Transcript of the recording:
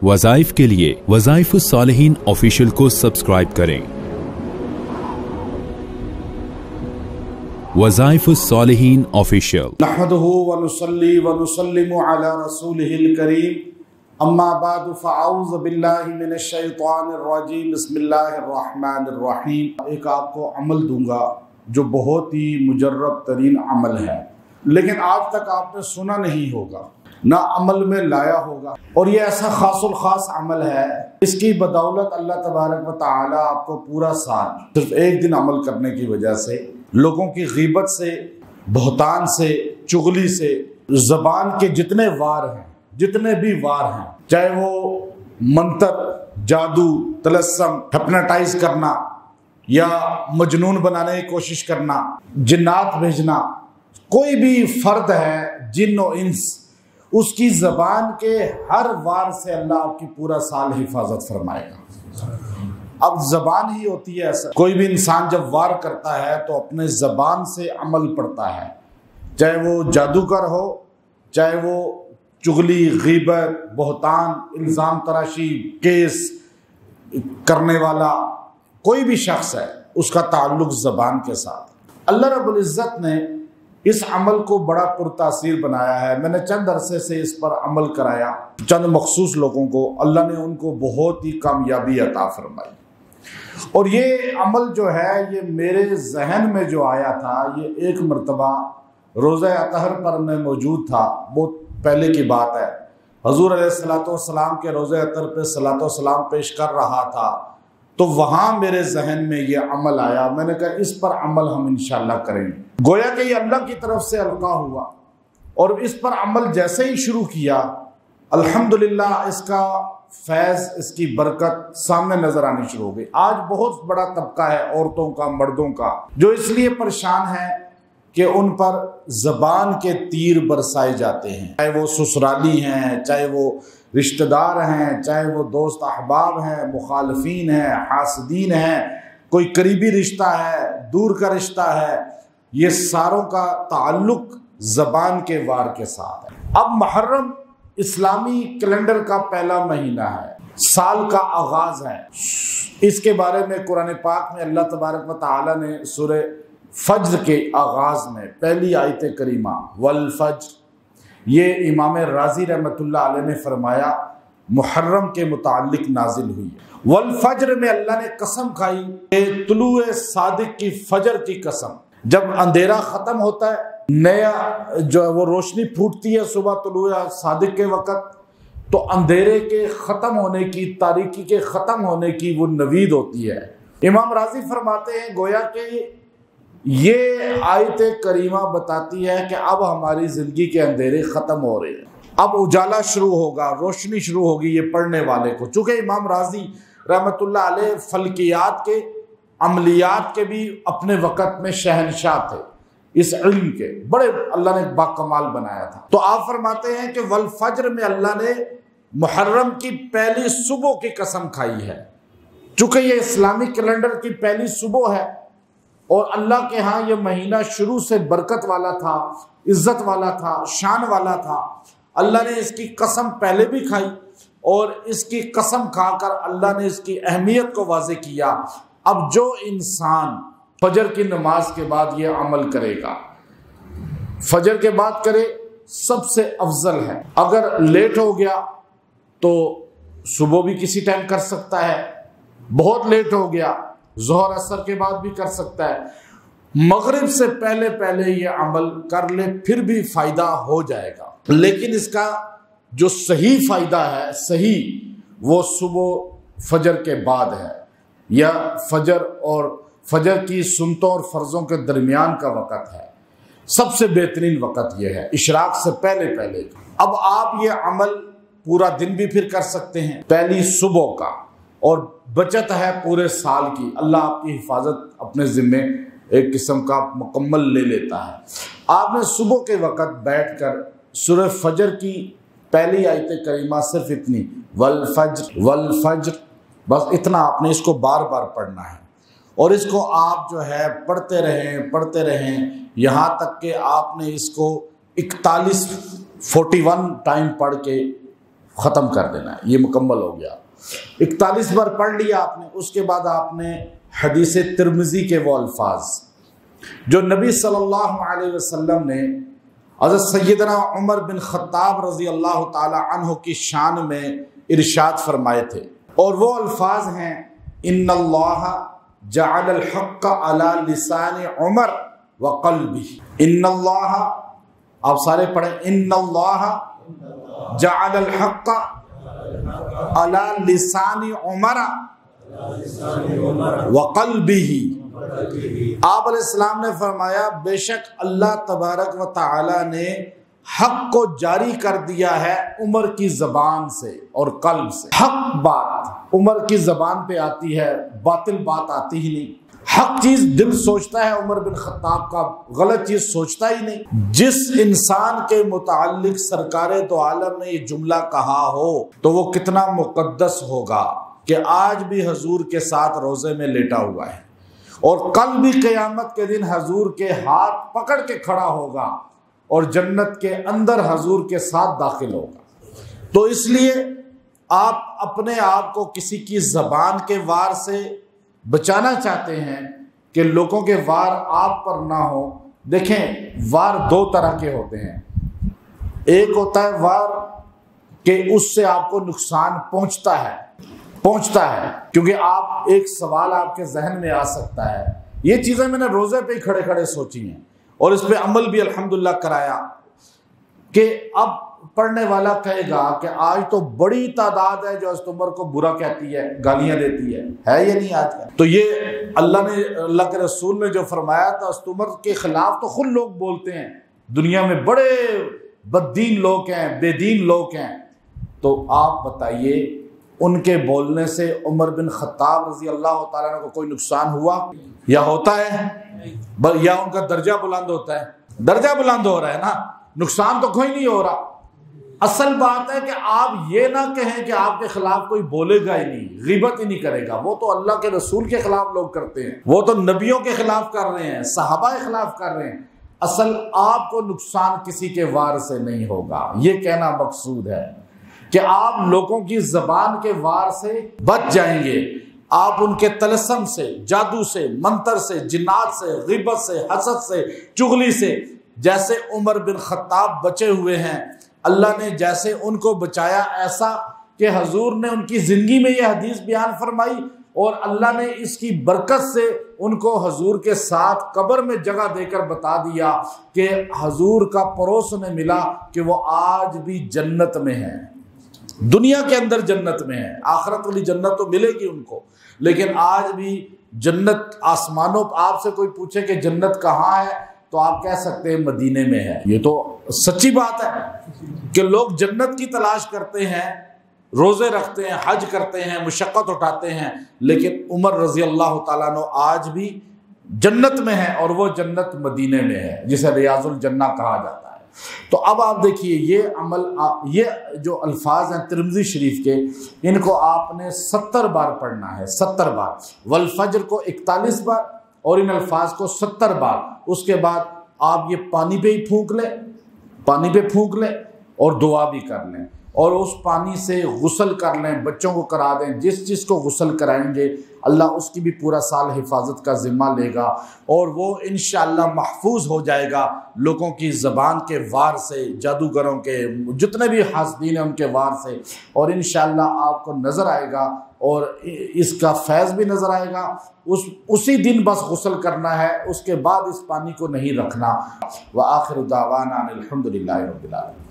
वज़ाइफ के लिए वज़ाइफुस सालिहीन ऑफिशियल को सब्सक्राइब करें। वज़ाइफुस सालिहीन ऑफिशियल। नहमदुहु व नुसल्ली व नुसल्लिमु अला रसूलिहिल करीम। अम्मा बाद फ़अऊज़ु बिल्लाहि मिनश शैतानिर रजीम। बिस्मिल्लाहिर रहमानिर रहीम। एक आपको अमल दूंगा जो बहुत ही मुजर्रब तरीन अमल है, लेकिन आज तक आपने सुना नहीं होगा, ना अमल में लाया होगा, और ये ऐसा खासुल खास अमल है, इसकी बदौलत अल्लाह तबारक व तआला आपको पूरा साल सिर्फ एक दिन अमल करने की वजह से लोगों की गीबत से, बहतान से, चुगली से, ज़बान के जितने वार हैं, जितने भी वार हैं, चाहे वो मंतर, जादू, तलस्सम, हिप्नोटाइज करना या मजनून बनाने की कोशिश करना, जिन्नात भेजना, कोई भी फर्द है जिन और इंस, उसकी ज़बान के हर वार से अल्लाह आपकी पूरा साल हिफाजत फरमाएगा। अब ज़बान ही होती है ऐसा, कोई भी इंसान जब वार करता है तो अपने ज़बान से अमल पड़ता है, चाहे वो जादूगर हो, चाहे वो चुगली, गीबत, बहतान, इल्ज़ाम तराशी, केस करने वाला कोई भी शख्स है, उसका ताल्लुक ज़बान के साथ। अल्लाह रब्बुल इज़्ज़त ने इस अमल को बड़ा पुरतासीर बनाया है। मैंने चंद अरसे से इस पर अमल कराया, चंद मखसूस लोगों को अल्लाह ने उनको बहुत ही कामयाबी अता फरमाई। और ये अमल जो है, ये मेरे जहन में जो आया था, ये एक मरतबा रोज़ा अतहर पर मैं मौजूद था, बहुत पहले की बात है। हजूर अलैहिस्सलातु वस्सलाम के रोज़ा अतहर पे सलातो सलाम पेश कर रहा था, तो वहाँ मेरे जहन में ये अमल आया। मैंने कहा इस पर अमल हम इंशाअल्लाह करेंगे। गोया कि ये अल्लाह की तरफ से अलका हुआ, और इस पर अमल जैसे ही शुरू किया, अल्हम्दुलिल्लाह इसका फैज़, इसकी बरकत सामने नजर आनी शुरू हो गई। आज बहुत बड़ा तबका है औरतों का, मर्दों का, जो इसलिए परेशान है कि उन पर ज़बान के तीर बरसाए जाते हैं, चाहे वो ससुराली हैं, चाहे वो रिश्तेदार हैं, चाहे वो दोस्त अहबाब हैं, मुखालफीन हैं, हासदीन हैं, कोई करीबी रिश्ता है, दूर का रिश्ता है, ये सारों का ताल्लुक ज़बान के वार के साथ है। अब मुहर्रम इस्लामी कैलेंडर का पहला महीना है, साल का आगाज़ है। इसके बारे में कुरान पाक में अल्लाह तबारक व तआला ने सूरह फज्र के आगाज़ में पहली आयत करीमा वल फज्र, ये इमाम राजी रहमतुल्लाह अलैह ने फरमाया मुहर्रम के मुताल्लिक नाजिल हुई है। वल फज्र में अल्लाह ने कसम खाई कि तुलुए सादिक की फजर की कसम, जब अंधेरा ख़त्म होता है, नया जो है वो रोशनी फूटती है सुबह तुलुए सादिक के वक़्त, तो अंधेरे के ख़त्म होने की, तारीकी के ख़त्म होने की वो नवीद होती है। इमाम राजी फरमाते हैं गोया कि ये आयत करीमा बताती है कि अब हमारी ज़िंदगी के अंधेरे ख़त्म हो रहे हैं, अब उजाला शुरू होगा, रोशनी शुरू होगी ये पढ़ने वाले को। चूँकि इमाम राजी रहमतुल्लाह अलैह फल्कियात के, अमलियात के भी अपने वक़्त में शहनशाह थे, इस इल्म के बड़े अल्लाह ने बाकमाल बनाया था। तो आप फरमाते हैं कि वल फज्र में अल्लाह ने मुहर्रम की पहली सुबह की कसम खाई है। चूँकि ये इस्लामी कैलेंडर की पहली सुबह है और अल्लाह के यहाँ ये महीना शुरू से बरकत वाला था, इज्जत वाला था, शान वाला था, अल्लाह ने इसकी कसम पहले भी खाई, और इसकी कसम खाकर अल्लाह ने इसकी अहमियत को वाज़े किया। अब जो इंसान फजर की नमाज के बाद ये अमल करेगा, फजर के बाद करे, सबसे अफजल है। अगर लेट हो गया तो सुबह भी किसी टाइम कर सकता है, बहुत लेट हो गया ज़ोहर असर के बाद भी कर सकता है, मगरिब से पहले पहले ये अमल कर ले, फिर भी फ़ायदा हो जाएगा। लेकिन इसका जो सही फ़ायदा है, सही, वो सुबह फजर के बाद है, या फजर और फजर की सुन्नतों और फ़र्ज़ों के दरमियान का वक़्त है। सबसे बेहतरीन वक़्त यह है, इशराक से पहले पहले। अब आप ये अमल पूरा दिन भी फिर कर सकते हैं, पहली सुबह का, और बचत है पूरे साल की। अल्लाह आपकी हिफाजत अपने ज़िम्मे एक किस्म का मुकम्मल ले लेता है। आपने सुबह के वक़्त बैठकर सूरह फजर की पहली आयत करीमा, सिर्फ इतनी, वल फज्र, बस इतना आपने इसको बार बार पढ़ना है, और इसको आप जो है पढ़ते रहें यहाँ तक कि आपने इसको 41 टाइम पढ़ के ختم کر دینا ہے، یہ مکمل ہو گیا۔ 41 بار پڑھ لیا آپ نے، اس کے بعد آپ نے حدیث ترمذی کے وہ الفاظ جو نبی صلی اللہ علیہ وسلم نے حضرت سیدنا عمر بن خطاب رضی اللہ تعالی عنہ کی شان میں ارشاد فرمائے تھے، اور وہ الفاظ ہیں ان اللہ جعل الحق علی لسان عمر وقلبہ۔ ان اللہ، آپ سارے پڑھیں، ان اللہ جعل الحق علی لسان عمر وقلبہ۔ آپ علیہ السلام نے فرمایا بے شک اللہ تبارک و تعالی نے حق کو جاری کر دیا ہے عمر کی زبان سے اور قلب سے۔ حق بات عمر کی زبان پہ آتی ہے، باطل بات آتی ہی نہیں۔ حق چیز دل سوچتا ہے عمر بن خطاب کا، غلط چیز سوچتا ہی نہیں۔ جس انسان کے متعلق سرکار دو عالم نے یہ جملہ کہا ہو تو وہ کتنا مقدس ہوگا کہ آج بھی حضور کے ساتھ روزے میں لیٹا ہوا ہے، اور کل بھی قیامت کے دن حضور کے ہاتھ پکڑ کے کھڑا ہوگا اور جنت کے اندر حضور کے ساتھ داخل ہوگا۔ تو اس لیے آپ اپنے آپ کو کسی کی زبان کے وار سے بچانا چاہتے ہیں کہ لوگوں کے وار آپ پر نہ ہو۔ دیکھیں، وار دو طرح کے ہوتے ہیں۔ ایک ہوتا ہے وار کہ اس سے آپ کو نقصان پہنچتا ہے کیونکہ آپ ایک سوال آپ کے ذہن میں آ سکتا ہے۔ یہ چیزیں میں نے روزے پہ ہی کھڑے کھڑے سوچی ہیں اور اس پہ عمل بھی الحمدللہ کرایا کہ اب پڑھنے والا کہے گا کہ آج تو بڑی تعداد ہے جو حضرت عمر کو برا کہتی ہے، گالیاں دیتی ہے یا نہیں آج کا؟ تو یہ اللہ کے رسول نے جو فرمایا تھا، حضرت عمر کے خلاف تو خود لوگ بولتے ہیں، دنیا میں بڑے بددین لوگ ہیں، بے دین لوگ ہیں، تو آپ بتائیے ان کے بولنے سے عمر بن خطاب رضی اللہ تعالیٰ عنہ کو کوئی نقصان ہوا یا ہوتا ہے؟ یا ان کا درجہ بلند ہوتا ہے؟ درجہ بلند ہو رہا ہے نا، نقصان تو کوئی نہیں ہو رہا۔ اصل بات ہے کہ آپ یہ نہ کہیں کہ آپ کے خلاف کوئی بولے گا ہی نہیں، غیبت ہی نہیں کرے گا، وہ تو اللہ کے رسول کے خلاف لوگ کرتے ہیں، وہ تو نبیوں کے خلاف کر رہے ہیں، صحابہ کے خلاف کر رہے ہیں۔ اصل آپ کو نقصان کسی کے وار سے نہیں ہوگا، یہ کہنا مقصود ہے کہ آپ لوگوں کی زبان کے وار سے بچ جائیں گے۔ آپ ان کے طلسم سے، جادو سے، منتر سے، جنات سے، غیبت سے، حسد سے، چغلی سے، جیسے عمر بن خطاب بچے ہوئے ہیں، اللہ نے جیسے ان کو بچایا، ایسا کہ حضور نے ان کی زندگی میں یہ حدیث بیان فرمائی اور اللہ نے اس کی برکت سے ان کو حضور کے ساتھ قبر میں جگہ دے کر بتا دیا کہ حضور کا پڑوس انہیں ملا کہ وہ آج بھی جنت میں ہیں، دنیا کے اندر جنت میں ہے، آخرت والی جنت تو ملے گی ان کو، لیکن آج بھی جنت آسمانوں، آپ سے کوئی پوچھے کہ جنت کہاں ہے تو آپ کہہ سکتے ہیں مدینے میں ہے۔ یہ تو سچی بات ہے کہ لوگ جنت کی تلاش کرتے ہیں، روزے رکھتے ہیں، حج کرتے ہیں، مشقت اٹھاتے ہیں، لیکن عمر رضی اللہ تعالیٰ عنہ آج بھی جنت میں ہے، اور وہ جنت مدینے میں ہے جسے ریاض الجنہ کہا جاتا ہے۔ تو اب آپ دیکھیے یہ جو الفاظ ہیں ترمذی شریف کے، ان کو آپ نے 70 بار پڑھنا ہے، 70 بار، والفجر کو 41 بار اور ان الفاظ کو 70 بار۔ اس کے بعد آپ یہ پانی پہ ہی پھونک لیں اور دعا بھی کر لیں، اور اس پانی سے غسل کر لیں، بچوں کو کرا دیں، جس کو غسل کرائیں گے اللہ اس کی بھی پورا سال حفاظت کا ذمہ لے گا، اور وہ انشاءاللہ محفوظ ہو جائے گا لوگوں کی زبان کے وار سے، جادوگروں کے، جتنے بھی حاسدین ہیں ان کے وار سے، اور انشاءاللہ آپ کو نظر آئے گا اور اس کا فیض بھی نظر آئے گا۔ اسی دن بس غسل کرنا ہے، اس کے بعد اس پانی کو نہیں رکھنا۔ وآخر دعوانا الحمدللہ رب العالمین۔